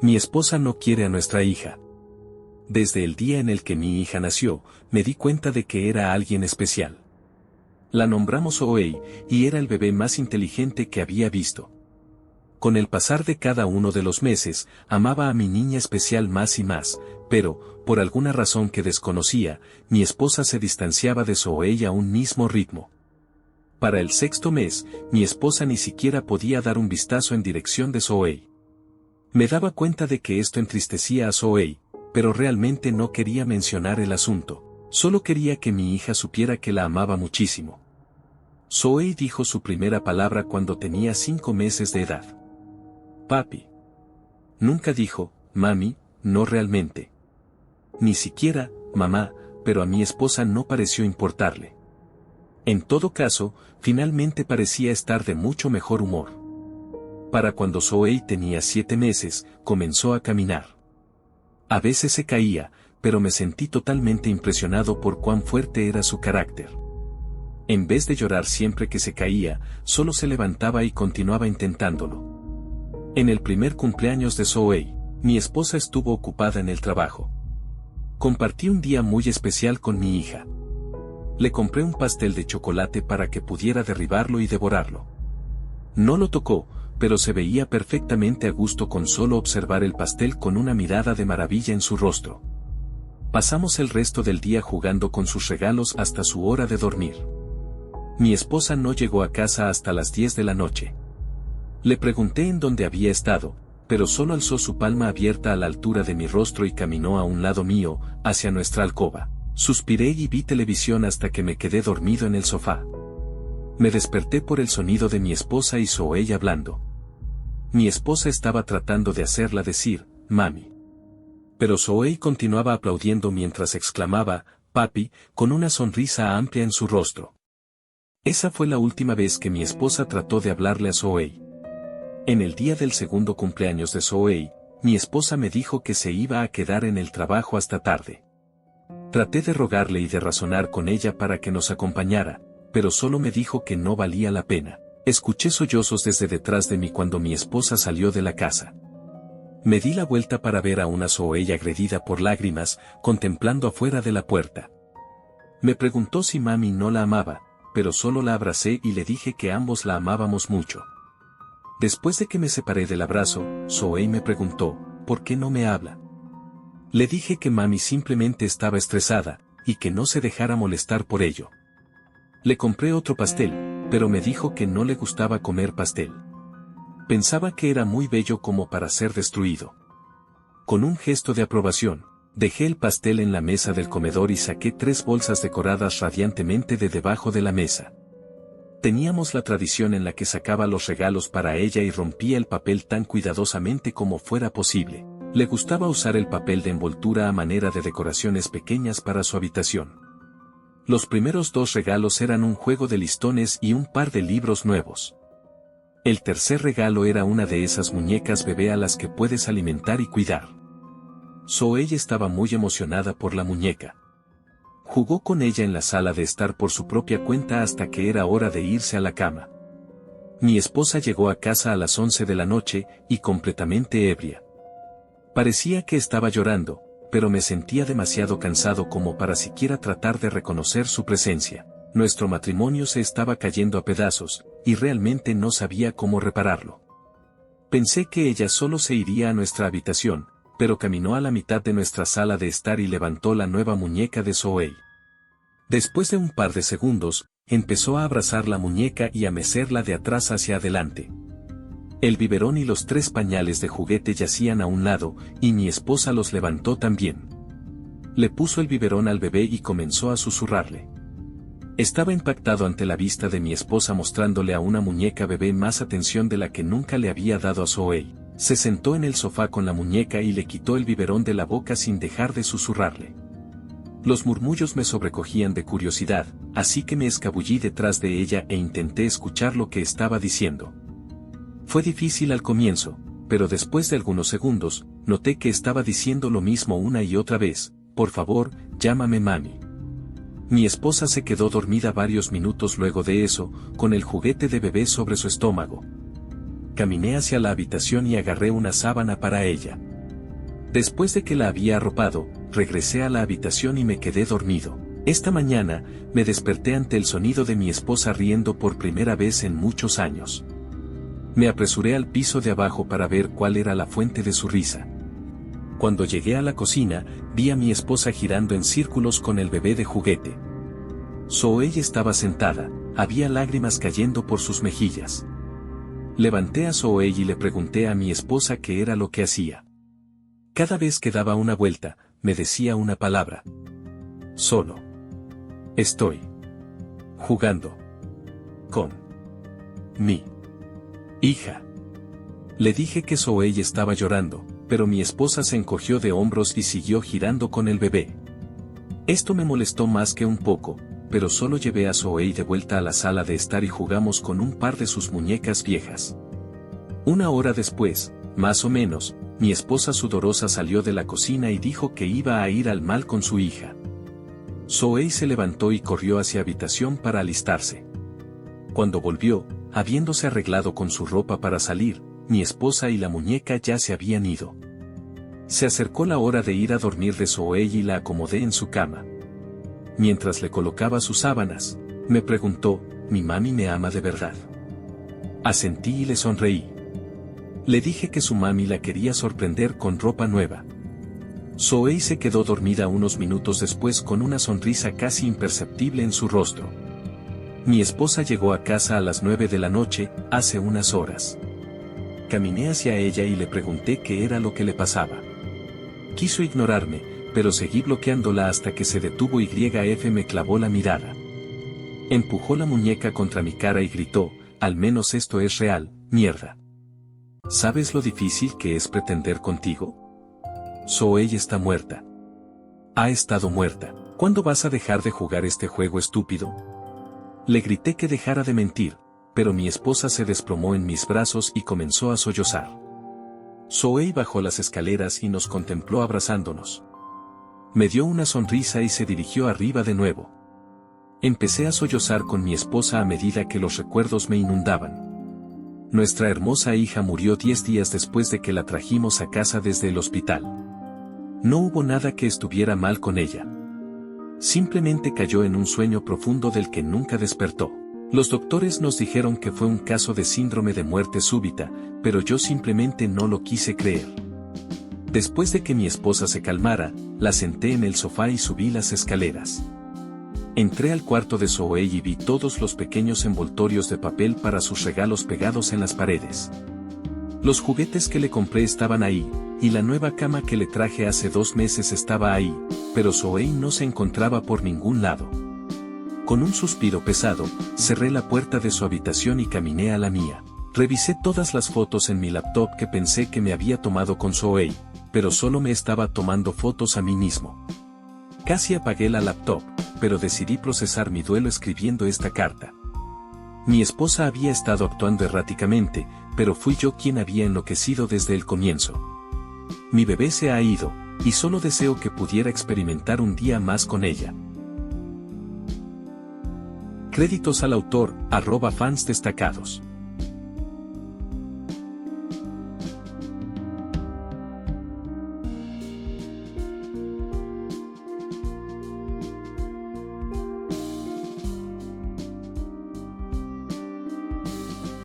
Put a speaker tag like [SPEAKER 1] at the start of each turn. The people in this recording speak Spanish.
[SPEAKER 1] Mi esposa no quiere a nuestra hija. Desde el día en el que mi hija nació, me di cuenta de que era alguien especial. La nombramos Zoey, y era el bebé más inteligente que había visto. Con el pasar de cada uno de los meses, amaba a mi niña especial más y más, pero, por alguna razón que desconocía, mi esposa se distanciaba de Zoey a un mismo ritmo. Para el 6º mes, mi esposa ni siquiera podía dar un vistazo en dirección de Zoey. Me daba cuenta de que esto entristecía a Zoey, pero realmente no quería mencionar el asunto. Solo quería que mi hija supiera que la amaba muchísimo. Zoey dijo su primera palabra cuando tenía 5 meses de edad. Papi. Nunca dijo, mami, no realmente. Ni siquiera, mamá, pero a mi esposa no pareció importarle. En todo caso, finalmente parecía estar de mucho mejor humor. Para cuando Zoey tenía 7 meses, comenzó a caminar. A veces se caía, pero me sentí totalmente impresionado por cuán fuerte era su carácter. En vez de llorar siempre que se caía, solo se levantaba y continuaba intentándolo. En el primer cumpleaños de Zoey, mi esposa estuvo ocupada en el trabajo. Compartí un día muy especial con mi hija. Le compré un pastel de chocolate para que pudiera derribarlo y devorarlo. No lo tocó, pero se veía perfectamente a gusto con solo observar el pastel con una mirada de maravilla en su rostro. Pasamos el resto del día jugando con sus regalos hasta su hora de dormir. Mi esposa no llegó a casa hasta las 10 de la noche. Le pregunté en dónde había estado, pero solo alzó su palma abierta a la altura de mi rostro y caminó a un lado mío, hacia nuestra alcoba. Suspiré y vi televisión hasta que me quedé dormido en el sofá. Me desperté por el sonido de mi esposa y Zoey hablando. Mi esposa estaba tratando de hacerla decir, mami. Pero Zoey continuaba aplaudiendo mientras exclamaba, papi, con una sonrisa amplia en su rostro. Esa fue la última vez que mi esposa trató de hablarle a Zoey. En el día del segundo cumpleaños de Zoey, mi esposa me dijo que se iba a quedar en el trabajo hasta tarde. Traté de rogarle y de razonar con ella para que nos acompañara, pero solo me dijo que no valía la pena. Escuché sollozos desde detrás de mí cuando mi esposa salió de la casa. Me di la vuelta para ver a una Zoey agredida por lágrimas, contemplando afuera de la puerta. Me preguntó si mami no la amaba, pero solo la abracé y le dije que ambos la amábamos mucho. Después de que me separé del abrazo, Zoey me preguntó, ¿por qué no me habla? Le dije que mami simplemente estaba estresada, y que no se dejara molestar por ello. Le compré otro pastel, pero me dijo que no le gustaba comer pastel. Pensaba que era muy bello como para ser destruido. Con un gesto de aprobación, dejé el pastel en la mesa del comedor y saqué 3 bolsas decoradas radiantemente de debajo de la mesa. Teníamos la tradición en la que sacaba los regalos para ella y rompía el papel tan cuidadosamente como fuera posible. Le gustaba usar el papel de envoltura a manera de decoraciones pequeñas para su habitación. Los primeros 2 regalos eran un juego de listones y un par de libros nuevos. El tercer regalo era una de esas muñecas bebé a las que puedes alimentar y cuidar. Zoey estaba muy emocionada por la muñeca. Jugó con ella en la sala de estar por su propia cuenta hasta que era hora de irse a la cama. Mi esposa llegó a casa a las 11 de la noche y completamente ebria. Parecía que estaba llorando, pero me sentía demasiado cansado como para siquiera tratar de reconocer su presencia. Nuestro matrimonio se estaba cayendo a pedazos, y realmente no sabía cómo repararlo. Pensé que ella solo se iría a nuestra habitación, pero caminó a la mitad de nuestra sala de estar y levantó la nueva muñeca de Zoey. Después de un par de segundos, empezó a abrazar la muñeca y a mecerla de atrás hacia adelante. El biberón y los 3 pañales de juguete yacían a un lado, y mi esposa los levantó también. Le puso el biberón al bebé y comenzó a susurrarle. Estaba impactado ante la vista de mi esposa mostrándole a una muñeca bebé más atención de la que nunca le había dado a Zoey. Se sentó en el sofá con la muñeca y le quitó el biberón de la boca sin dejar de susurrarle. Los murmullos me sobrecogían de curiosidad, así que me escabullí detrás de ella e intenté escuchar lo que estaba diciendo. Fue difícil al comienzo, pero después de algunos segundos, noté que estaba diciendo lo mismo una y otra vez, por favor, llámame mami. Mi esposa se quedó dormida varios minutos luego de eso, con el juguete de bebé sobre su estómago. Caminé hacia la habitación y agarré una sábana para ella. Después de que la había arropado, regresé a la habitación y me quedé dormido. Esta mañana, me desperté ante el sonido de mi esposa riendo por primera vez en muchos años. Me apresuré al piso de abajo para ver cuál era la fuente de su risa. Cuando llegué a la cocina, vi a mi esposa girando en círculos con el bebé de juguete. Zoey estaba sentada, había lágrimas cayendo por sus mejillas. Levanté a Zoey y le pregunté a mi esposa qué era lo que hacía. Cada vez que daba una vuelta, me decía una palabra. Solo. Estoy jugando con mi hija. Le dije que Zoey estaba llorando, pero mi esposa se encogió de hombros y siguió girando con el bebé. Esto me molestó más que un poco, pero solo llevé a Zoey de vuelta a la sala de estar y jugamos con un par de sus muñecas viejas. Una hora después, más o menos, mi esposa sudorosa salió de la cocina y dijo que iba a ir al mall con su hija. Zoey se levantó y corrió hacia habitación para alistarse. Cuando volvió, habiéndose arreglado con su ropa para salir, mi esposa y la muñeca ya se habían ido. Se acercó la hora de ir a dormir de Zoey y la acomodé en su cama. Mientras le colocaba sus sábanas, me preguntó, ¿mi mami me ama de verdad? Asentí y le sonreí. Le dije que su mami la quería sorprender con ropa nueva. Zoey se quedó dormida unos minutos después con una sonrisa casi imperceptible en su rostro. Mi esposa llegó a casa a las 9 de la noche, hace unas horas. Caminé hacia ella y le pregunté qué era lo que le pasaba. Quiso ignorarme, pero seguí bloqueándola hasta que se detuvo y me clavó la mirada. Empujó la muñeca contra mi cara y gritó, al menos esto es real, mierda. ¿Sabes lo difícil que es pretender contigo? Zoey está muerta. Ha estado muerta. ¿Cuándo vas a dejar de jugar este juego estúpido? Le grité que dejara de mentir, pero mi esposa se desplomó en mis brazos y comenzó a sollozar. Zoey bajó las escaleras y nos contempló abrazándonos. Me dio una sonrisa y se dirigió arriba de nuevo. Empecé a sollozar con mi esposa a medida que los recuerdos me inundaban. Nuestra hermosa hija murió 10 días después de que la trajimos a casa desde el hospital. No hubo nada que estuviera mal con ella. Simplemente cayó en un sueño profundo del que nunca despertó. Los doctores nos dijeron que fue un caso de síndrome de muerte súbita, pero yo simplemente no lo quise creer. Después de que mi esposa se calmara, la senté en el sofá y subí las escaleras. Entré al cuarto de Zoey y vi todos los pequeños envoltorios de papel para sus regalos pegados en las paredes. Los juguetes que le compré estaban ahí, y la nueva cama que le traje hace 2 meses estaba ahí, pero Zoey no se encontraba por ningún lado. Con un suspiro pesado, cerré la puerta de su habitación y caminé a la mía. Revisé todas las fotos en mi laptop que pensé que me había tomado con Zoey, pero solo me estaba tomando fotos a mí mismo. Casi apagué la laptop, pero decidí procesar mi duelo escribiendo esta carta. Mi esposa había estado actuando erráticamente, pero fui yo quien había enloquecido desde el comienzo. Mi bebé se ha ido, y solo deseo que pudiera experimentar un día más con ella. Créditos al autor, @fans destacados.